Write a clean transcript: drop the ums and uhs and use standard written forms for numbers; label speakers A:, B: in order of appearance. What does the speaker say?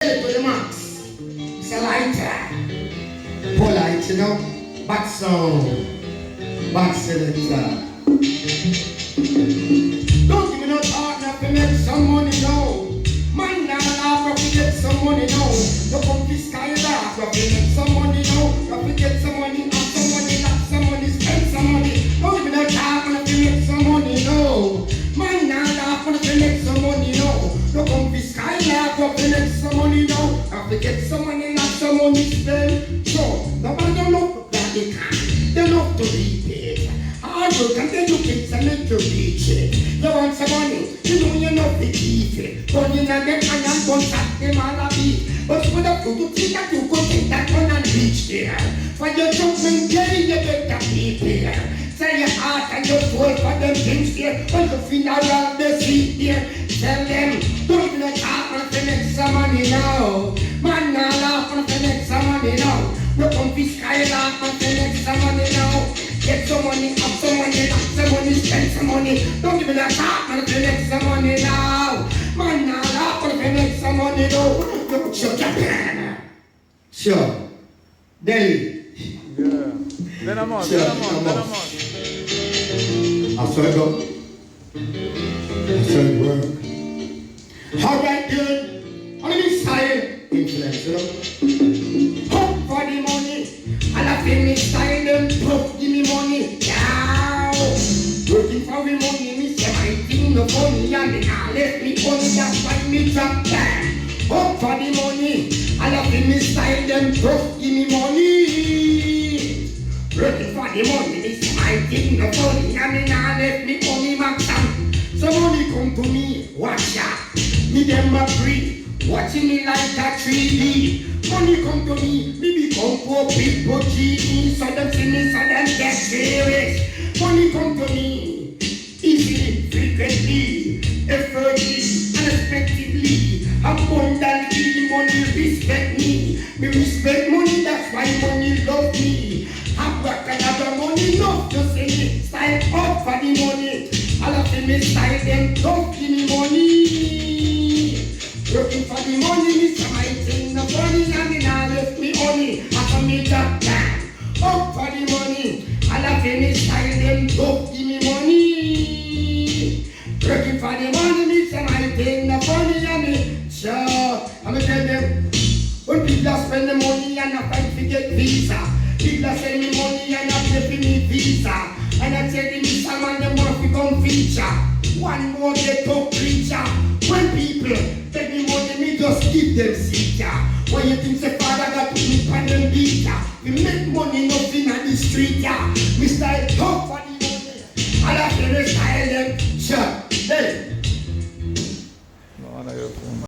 A: To the max. It's a lighter. Polite, you know. Back sound. Back selector. Don't give me no partner to make some money now. Man, now laugh to get some money now. Don't come this kind of laugh to make some money now. Don't get some money, have some money, have some money, spend some money. Don't give me no partner to make some money now. Man, now laugh to make some money now. Don't come this kind of laugh to make some money now. Have to get some money, have some money, spend. So, nobody don't look that they can. They love to be paid. Hard work and then you kids and make you reach it. You want some money, you know you're not the thief. But you know them and I'm going to tap them all a beat. But for the food, you think that you could take that one and reach there. For your judgment day, you better be there. Say your heart and your soul for them things there. When you feel around the seat there, tell them, don't even talk on the next money now. Man, now laugh on the next money now. No come fish sky laugh on the next money now. Get some money, have some money, have some money, spend some money. Don't give me that talk on the next money now. Man, now laugh on the next money now. Look, sure, Japan. Sure. Delhi.
B: Yeah. Then I'm on.
A: I saw it go. I saw it work. All right, good. On the style, influence, you know. Hope for the money. And I feel me style them. Hope give me money. Yeah. Working for the money, me say my thing no funny. And they can't let me money. That's why me drop down. Hope for the money. And I feel me style them. Hope give me money. Working for the money, it's my thing, no funny. I mean, I left me money, max down. So money come to me, watch ya. Me them a free, watching me like a 3D. Money come to me become poor people GE. So them see me, so them get serious. Money come to me, easily, frequently, effortlessly, unexpectedly, abundantly. Money respect me. Me respect money, that's why money love me. I've got another money, no, just say me, style up for the money. All of them is style them, don't give me money. Working for the money, Mr. My thing, no funny, and me now left me money. I come me job down, up for the money. All of them is style them, don't give me money. Working for the money, Mr. My thing, no funny, and me, sure. I'm gonna tell them, when people spend the money and I fight to get visa. People send me money and I pay for me visa. And I tell them this man them want to become feature. One more get up preacher. When people take me money, me just give them seeker. When you think the father got to me pan them beater. We make money nothing on the street, yeah.